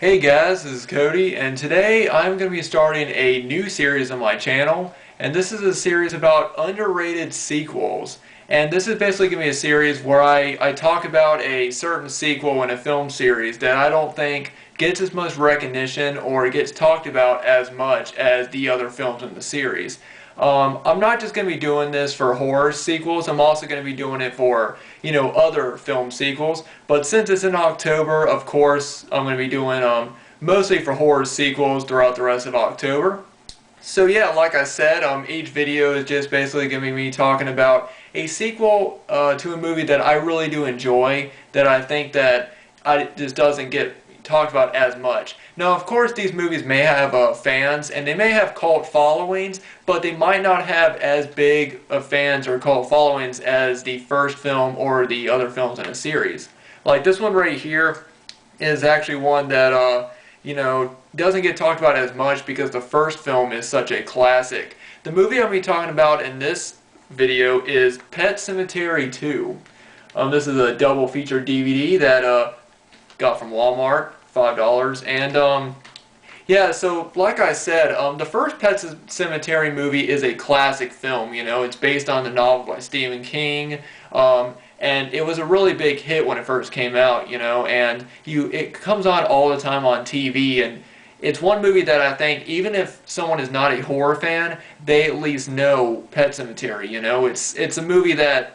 Hey guys, this is Cody, and today I'm going to be starting a new series on my channel, and this is a series about underrated sequels. And this is basically going to be a series where I talk about a certain sequel in a film series that I don't think gets as much recognition or gets talked about as much as the other films in the series. I'm not just going to be doing this for horror sequels, I'm also going to be doing it for, other film sequels. But since it's in October, of course, I'm going to be doing mostly for horror sequels throughout the rest of October. So yeah, like I said, each video is just basically going to be me talking about a sequel to a movie that I really do enjoy, that I think that just doesn't get talked about as much. Now, of course, these movies may have fans, and they may have cult followings, but they might not have as big of fans or cult followings as the first film or the other films in a series. Like this one right here is actually one that, doesn't get talked about as much because the first film is such a classic. The movie I'll be talking about in this video is Pet Semetary 2. This is a double feature DVD that got from Walmart, $5, and yeah, so like I said, the first Pet Semetary movie is a classic film. It's based on the novel by Stephen King, and it was a really big hit when it first came out, and it comes on all the time on TV, and it's one movie that I think even if someone is not a horror fan, they at least know Pet Semetary. It's a movie that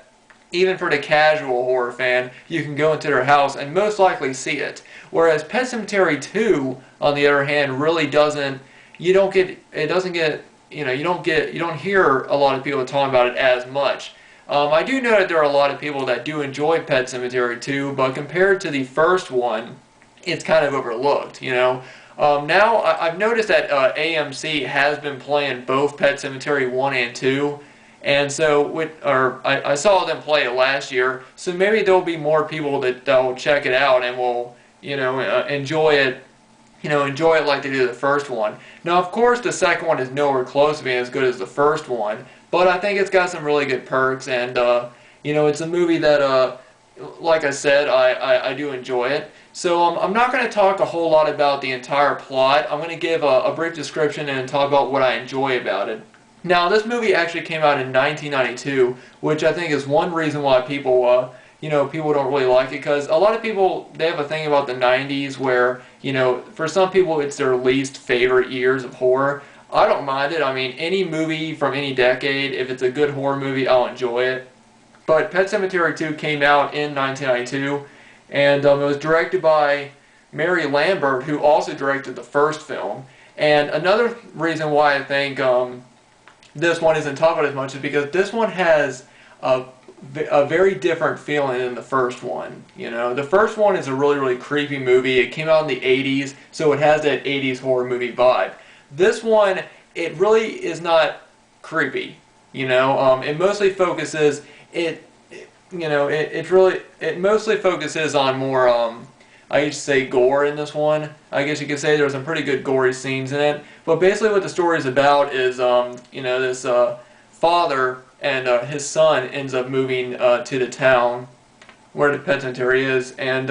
even for the casual horror fan, you can go into their house and most likely see it. Whereas Pet Semetary 2, on the other hand, really doesn't. You don't hear a lot of people talking about it as much. I do know that there are a lot of people that do enjoy Pet Semetary 2, but compared to the first one, it's kind of overlooked. Now I've noticed that AMC has been playing both Pet Semetary 1 and 2. And so, I saw them play it last year, so maybe there'll be more people that will check it out and will, enjoy it, enjoy it like they did the first one. Now, of course, the second one is nowhere close to being as good as the first one, but I think it's got some really good perks, and it's a movie that, like I said, I do enjoy it. So I'm not going to talk a whole lot about the entire plot. I'm going to give a brief description and talk about what I enjoy about it. Now, this movie actually came out in 1992, which I think is one reason why people, people don't really like it, because a lot of people, they have a thing about the 90s where, for some people it's their least favorite years of horror. I don't mind it. I mean, any movie from any decade, if it's a good horror movie, I'll enjoy it. But Pet Semetary 2 came out in 1992, and it was directed by Mary Lambert, who also directed the first film. And another reason why I think this one isn't talked about as much is because this one has a very different feeling than the first one. The first one is a really, really creepy movie. It came out in the 80s, so it has that 80s horror movie vibe. This one, it really is not creepy. It mostly focuses it mostly focuses on more I used to say gore in this one. I guess you could say there's some pretty good gory scenes in it. But basically what the story is about is, this father and his son ends up moving to the town where the Pet Semetary is. And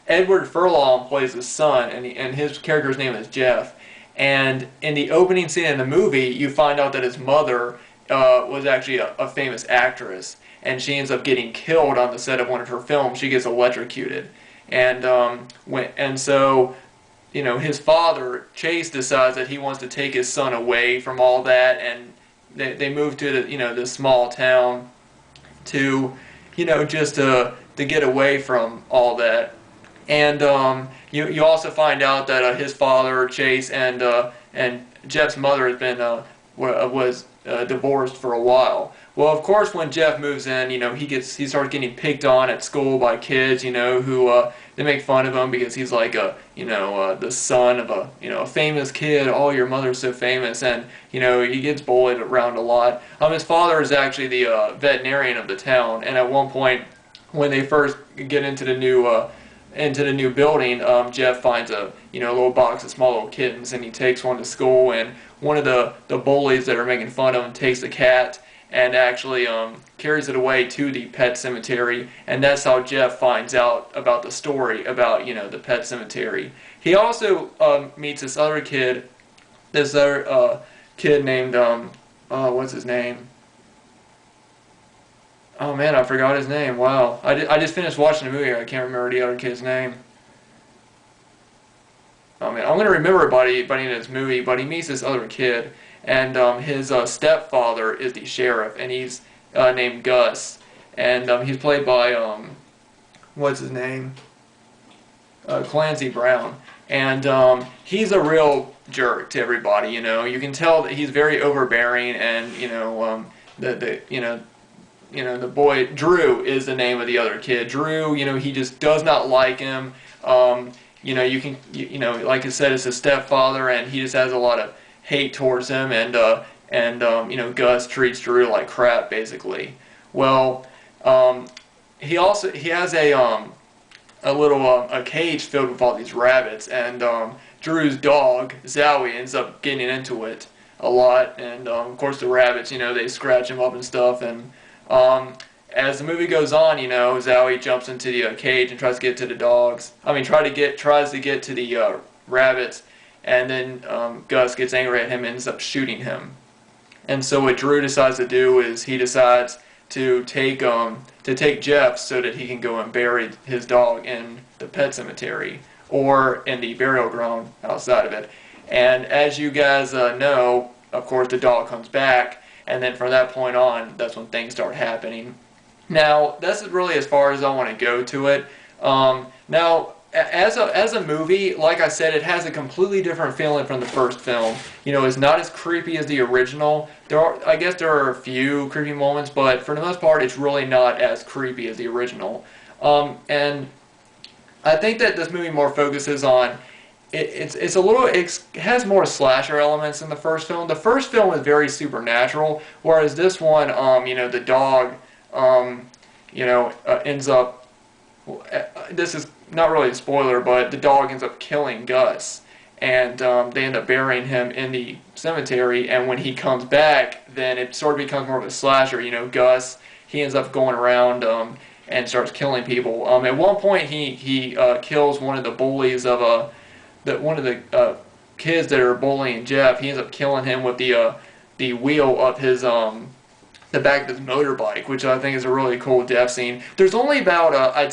Edward Furlong plays his son, and his character's name is Jeff. And in the opening scene in the movie, you find out that his mother was actually a famous actress. And she ends up getting killed on the set of one of her films. She gets electrocuted. And so his father, Chase, decides that he wants to take his son away from all that, and they move to this small town to, just to get away from all that. And you also find out that his father, Chase, and Jeff's mother has been was divorced for a while. Well, of course, when Jeff moves in, he starts getting picked on at school by kids, who they make fun of him because he's like the son of a famous kid. Oh, your mother's so famous, and he gets bullied around a lot. His father is actually the veterinarian of the town, and at one point, when they first get into the new building, Jeff finds a little box of small little kittens, and he takes one to school, and one of the bullies that are making fun of him takes the cat and actually carries it away to the Pet Semetary, and that's how Jeff finds out about the story about the Pet Semetary. He also meets this other kid, kid named what's his name? Oh man, I forgot his name. Wow, I just finished watching the movie. I can't remember the other kid's name. Oh man, I'm gonna remember it by the end of this movie. But he meets this other kid, and his stepfather is the sheriff, and he's named Gus, and he's played by what's his name? Clancy Brown, and he's a real jerk to everybody. You can tell that he's very overbearing, and the boy Drew is the name of the other kid. Drew, he just does not like him. Like I said, it's his stepfather, and he just has a lot of hate towards him, and Gus treats Drew like crap, basically. Well, he has a little cage filled with all these rabbits, and Drew's dog Zowie ends up getting into it a lot, and of course the rabbits, they scratch him up and stuff, and as the movie goes on, Zowie jumps into the cage and tries to get to the dogs. Tries to get to the rabbits, and then Gus gets angry at him and ends up shooting him. And so what Drew decides to do is he decides to take Jeff so that he can go and bury his dog in the pet cemetery or in the burial ground outside of it. And as you guys know, of course, the dog comes back, and then from that point on, that's when things start happening. Now, this is really as far as I want to go to it. Now, as a movie, like I said, it has a completely different feeling from the first film. It's not as creepy as the original. I guess there are a few creepy moments, but for the most part, it's really not as creepy as the original. And I think that this movie more focuses on it has more slasher elements than the first film. The first film was very supernatural, whereas this one, the dog, ends up. This is not really a spoiler, but the dog ends up killing Gus, and they end up burying him in the cemetery. And when he comes back, then it sort of becomes more of a slasher. Gus, he ends up going around and starts killing people. At one point, he kills one of the bullies of one of the kids that are bullying Jeff. He ends up killing him with the wheel of his the back of his motorbike, which I think is a really cool death scene. There's only about I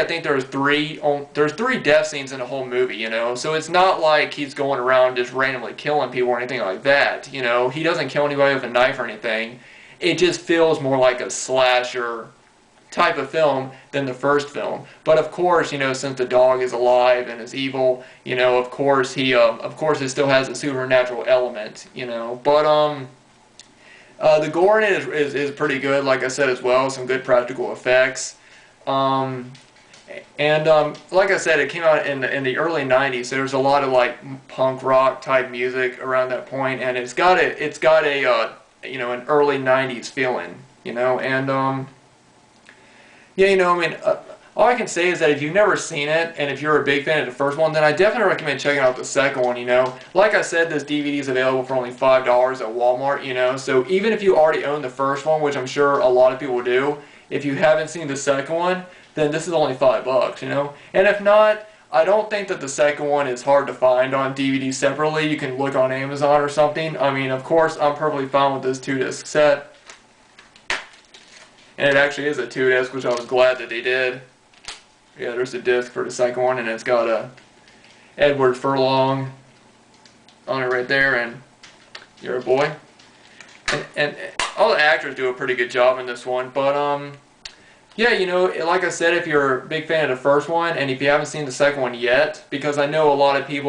think there's three death scenes in the whole movie, so it's not like he's going around just randomly killing people or anything like that. He doesn't kill anybody with a knife or anything. It just feels more like a slasher type of film than the first film. But of course, since the dog is alive and is evil, of course it still has a supernatural element, but the gore in it is pretty good, like I said, as well. Some good practical effects. Like I said, it came out in the early 90s, so there's a lot of like punk rock type music around that point, and it's got a an early 90s feeling, and all I can say is that if you've never seen it, and if you're a big fan of the first one, then I definitely recommend checking out the second one, Like I said, this DVD is available for only $5 at Walmart, so even if you already own the first one, which I'm sure a lot of people do, if you haven't seen the second one, then this is only $5, And if not, I don't think that the second one is hard to find on DVD separately. You can look on Amazon or something. Of course, I'm perfectly fine with this 2-disc set. And it actually is a 2-disc, which I was glad that they did. Yeah, there's a disc for the second one, and it's got a Edward Furlong on it right there, and you're a boy. And all the actors do a pretty good job in this one, but yeah, like I said, if you're a big fan of the first one, and if you haven't seen the second one yet, because I know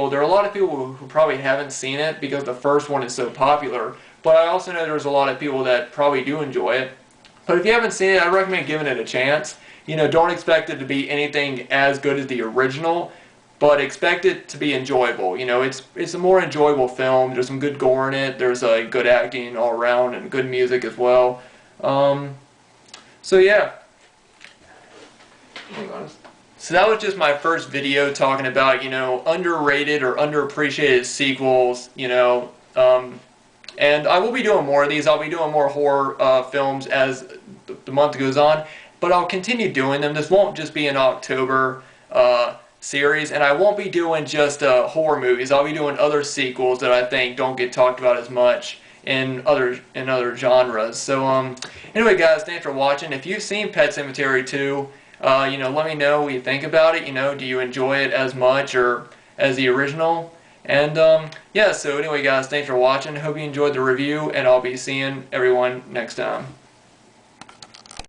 there are a lot of people who probably haven't seen it because the first one is so popular, but I also know there's a lot of people that probably do enjoy it. But if you haven't seen it, I recommend giving it a chance. Don't expect it to be anything as good as the original, but expect it to be enjoyable. It's a more enjoyable film. There's some good gore in it. There's good acting all around and good music as well. So yeah. So that was just my first video talking about, underrated or underappreciated sequels, and I will be doing more of these. I'll be doing more horror films as the month goes on, but I'll continue doing them. This won't just be an October series, and I won't be doing just horror movies. I'll be doing other sequels that I think don't get talked about as much in other genres. So anyway, guys, thanks for watching. If you've seen Pet Semetary 2, let me know what you think about it. Do you enjoy it as much or as the original? And yeah, so anyway, guys, thanks for watching. Hope you enjoyed the review, and I'll be seeing everyone next time.